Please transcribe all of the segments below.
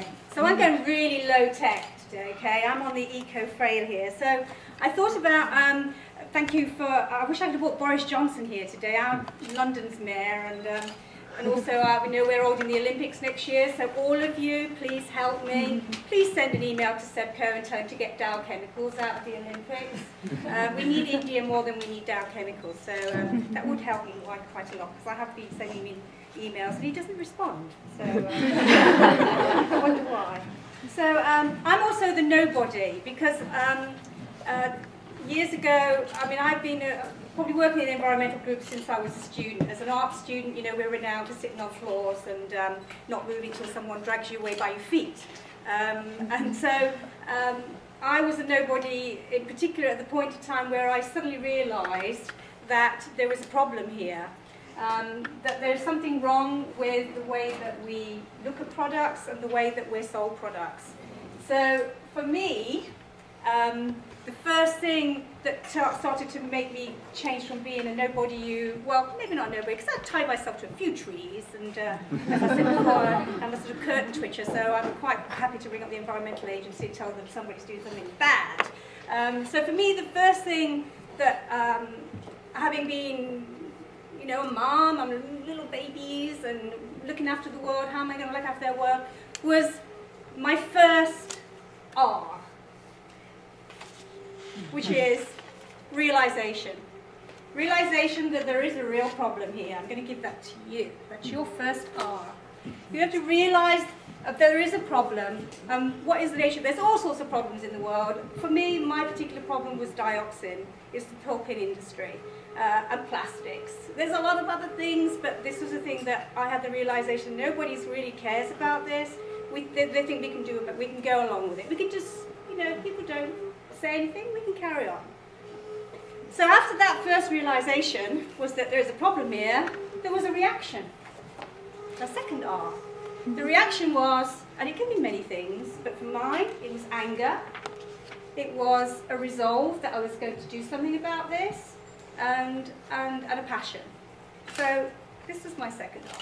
Okay, so I'm going really low tech today, okay? I'm on the eco-frail here. So I thought about, thank you for, I wish I could have brought Boris Johnson here today, our London's mayor, and also we know we're holding the Olympics next year, so all of you, please help me. Please send an email to Sebco and tell him to get Dow Chemicals out of the Olympics. We need India more than we need Dow Chemicals, so that would help me quite a lot, because I have been sending him emails and he doesn't respond, so I wonder why. So I'm also the nobody, because years ago, I mean, I've been probably working in environmental groups since I was a student. As an art student, you know, we're renowned for sitting on floors and not moving till someone drags you away by your feet. And so I was a nobody, in particular at the point in time where I suddenly realised that there was a problem here. That there's something wrong with the way that we look at products and the way that we're sold products. So for me, the first thing that started to make me change from being a nobody, well, maybe not nobody, because I tie myself to a few trees, and as I said before, I'm a sort of curtain twitcher, so I'm quite happy to ring up the environmental agency and tell them somebody's doing something bad. So for me, the first thing that, having been, you know, a mom, I'm little babies and looking after the world, how am I going to look after their world, was my first R, which is realization. Realization that there is a real problem here. I'm going to give that to you. That's your first R. You have to realize that there is a problem. What is the nature? There's all sorts of problems in the world. For me, my particular problem was dioxin. It's the pulping industry. And plastics. There's a lot of other things, but this was the thing that I had the realization nobody really cares about this. They think we can do it, we can go along with it. We can just, you know, people don't say anything, we can carry on. So after that first realization was that there's a problem here, there was a reaction. A second R. The reaction was, and it can be many things, but for mine, it was anger. It was a resolve that I was going to do something about this. And a passion. So this is my second R.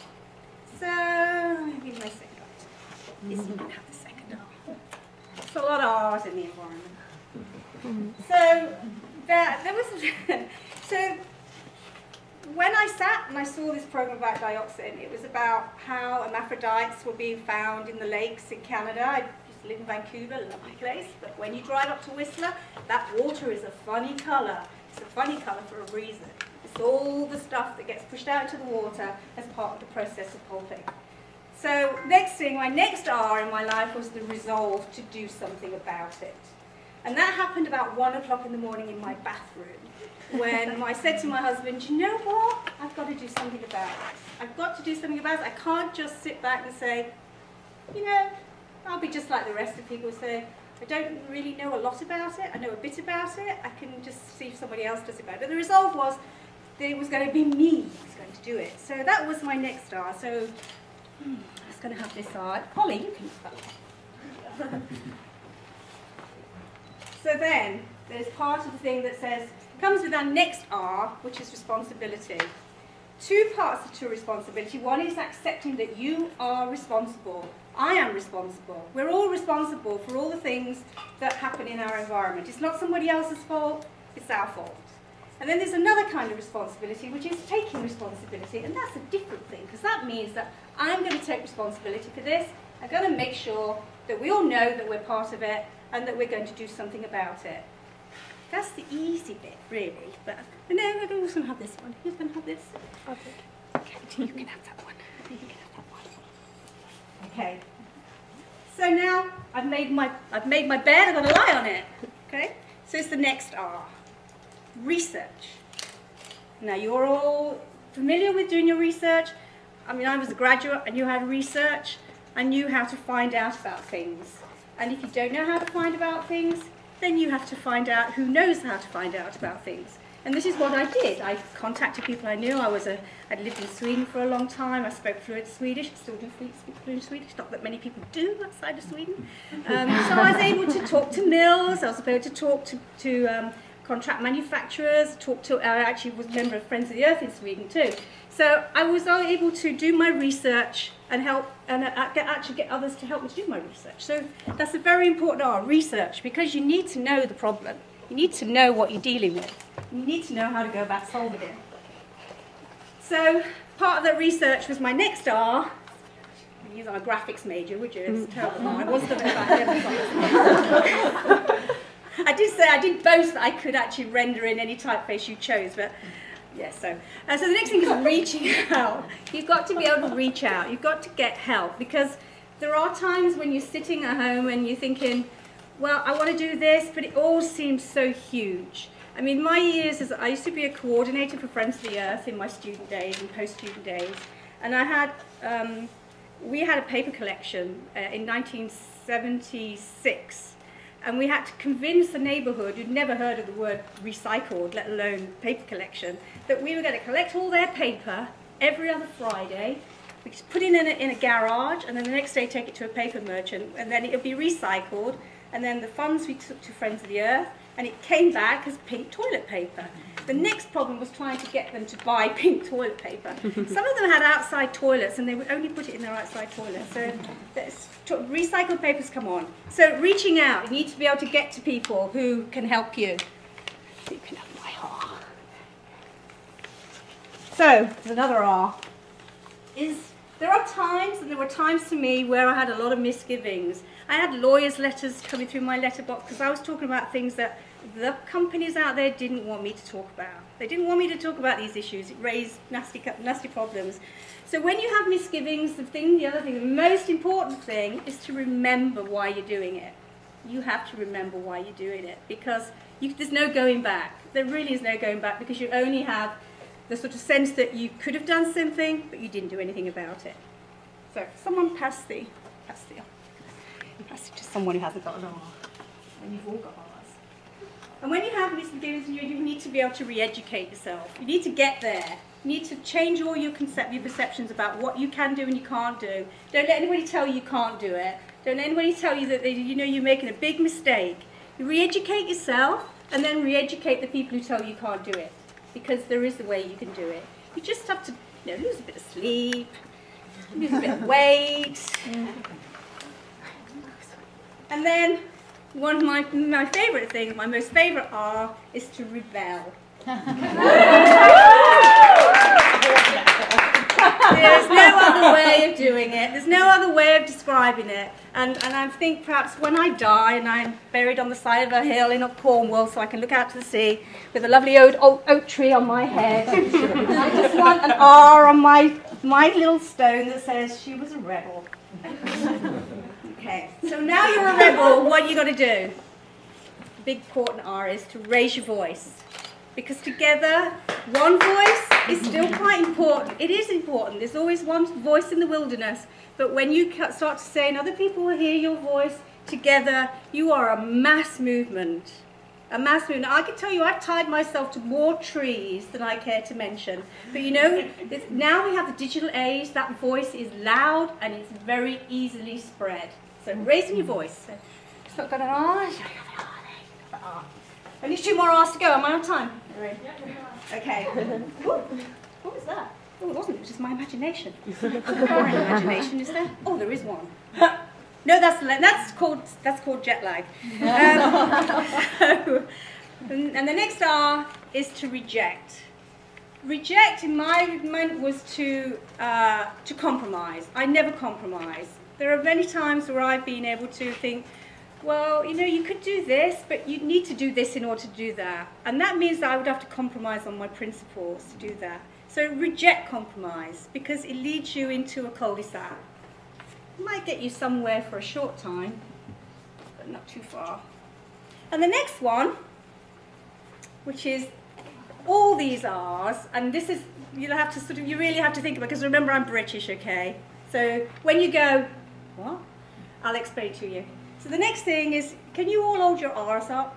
So I'll give you my second R. Yes, you can have the second R. There's a lot of R's in the environment. So there was so when I sat and I saw this program about dioxin, it was about how hermaphrodites were being found in the lakes in Canada. I used to live in Vancouver, lovely place, but when you drive up to Whistler, that water is a funny colour. It's a funny colour for a reason. It's all the stuff that gets pushed out into the water as part of the process of pulping. So next thing, my next R in my life was the resolve to do something about it. And that happened about 1 o'clock in the morning in my bathroom, when I said to my husband, you know what, I've got to do something about this. I've got to do something about it. I can't just sit back and say, you know, I'll be just like the rest of people say, I don't really know a lot about it. I know a bit about it. I can just see if somebody else does it better. But the resolve was that it was going to be me who was going to do it. So that was my next R. So I was going to have this R. Polly, you can use that one. So then there's part of the thing that says, comes with our next R, which is responsibility. Two parts to responsibility. One is accepting that you are responsible. I am responsible. We're all responsible for all the things that happen in our environment. It's not somebody else's fault, it's our fault. And then there's another kind of responsibility, which is taking responsibility, and that's a different thing, because that means that I'm going to take responsibility for this. I'm going to make sure that we all know that we're part of it, and that we're going to do something about it. That's the easy bit, really. But no, I don't also have this one. Who's going to have this? Okay, you can have that one. You can have that one. Okay. So now I've made my bed. I'm going to lie on it. Okay. So it's the next R. Research. Now you're all familiar with doing your research. I mean, I was a graduate. I knew how to research. I knew how to find out about things. And if you don't know how to find about things, then you have to find out who knows how to find out about things. And this is what I did. I contacted people I knew. I'd lived in Sweden for a long time. I spoke fluent Swedish. I still do speak fluent Swedish. Not that many people do outside of Sweden. So I was able to talk to mills. I was able to talk to contract manufacturers. I actually was a member of Friends of the Earth in Sweden too. So I was able to do my research and help and actually get others to help me to do my research. So that's a very important R, research, because you need to know the problem. You need to know what you're dealing with. You need to know how to go about solving it. So part of that research was my next R. You're not a graphics major, would you? It's terrible. I was studying about I did say, I did boast that I could actually render in any typeface you chose, but yeah, so the next thing is reaching out. You've got to be able to reach out. You've got to get help, because there are times when you're sitting at home and you're thinking, well, I want to do this, but it all seems so huge. I mean, my years, I used to be a coordinator for Friends of the Earth in my student days and post-student days, and I had, we had a paper collection in 1976, and we had to convince the neighbourhood who'd never heard of the word recycled, let alone paper collection, that we were going to collect all their paper every other Friday. We just put it in a garage, and then the next day take it to a paper merchant, and then it would be recycled, and then the funds we took to Friends of the Earth, and it came back as pink toilet paper. The next problem was trying to get them to buy pink toilet paper. Some of them had outside toilets, and they would only put it in their outside toilet. So recycled papers come on. So reaching out, you need to be able to get to people who can help you. You can have my R. So there's another R. There are times, and there were times to me where I had a lot of misgivings. I had lawyers' letters coming through my letterbox because I was talking about things that the companies out there didn't want me to talk about. They didn't want me to talk about these issues. It raised nasty problems. So when you have misgivings, the other thing, the most important thing is to remember why you're doing it. You have to remember why you're doing it, because there's no going back. There really is no going back, because you only have the sort of sense that you could have done something, but you didn't do anything about it. So someone pass it to someone who hasn't got an R. And you've all got R's. And when you have misgivings, you need to be able to re-educate yourself. You need to get there. You need to change all your perceptions about what you can do and you can't do. Don't let anybody tell you you can't do it. Don't let anybody tell you that you're making a big mistake. You re-educate yourself, and then re-educate the people who tell you can't do it. Because there is a way you can do it. You just have to lose a bit of sleep, lose a bit of weight. And then one of my favourite things, my most favourite R, is to rebel. There's no other way of doing it. There's no other way of describing it. And I think perhaps when I die and I'm buried on the side of a hill in Cornwall so I can look out to the sea with a lovely oak tree on my head, I just want an R on my little stone that says she was a rebel. Okay, so now you're a rebel, what are you got to do? The big important R is to raise your voice. Because together, one voice is still quite important. It is important. There's always one voice in the wilderness. But when you start to say, and other people will hear your voice, together, you are a mass movement. A mass movement. I can tell you, I've tied myself to more trees than I care to mention. But now we have the digital age. That voice is loud and it's very easily spread. So raising your voice. So it's not got an R. Only 2 more R's to go. Am I on time? Okay. Ooh, what was that? Oh, it wasn't. It was just my imagination. Boring imagination, is there? Oh, there is one. No, that's called jet lag. And the next R is to reject. Reject, in my mind, was to compromise. I never compromise. There are many times where I've been able to think, well, you could do this, but you need to do this in order to do that. And that means that I would have to compromise on my principles to do that. So reject compromise, because it leads you into a cul-de-sac. It might get you somewhere for a short time, but not too far. And the next one, which is all these R's, and this is, you really have to think about it, because remember I'm British, okay? So when you go, what? I'll explain to you. So the next thing is, can you all hold your R's up?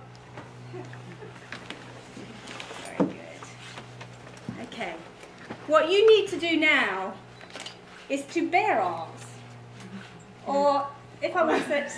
Very good. Okay. What you need to do now is to bear R's. Or, if I want to say,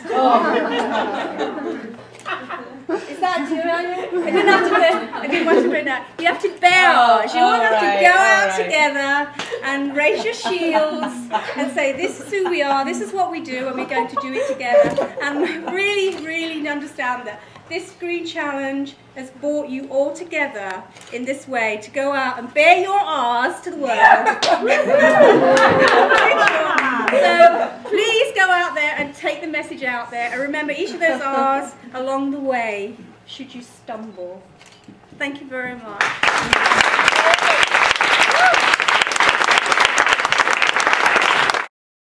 Is that too early? I didn't have to I didn't want to put that. You have to bear ours. You all have to go out together and raise your shields and say, this is who we are, this is what we do, and we're going to do it together. And really, really understand that this Green Challenge has brought you all together in this way to go out and bear your R's to the world. So please go out there and take the message out there, and remember each of those R's along the way should you stumble. Thank you very much.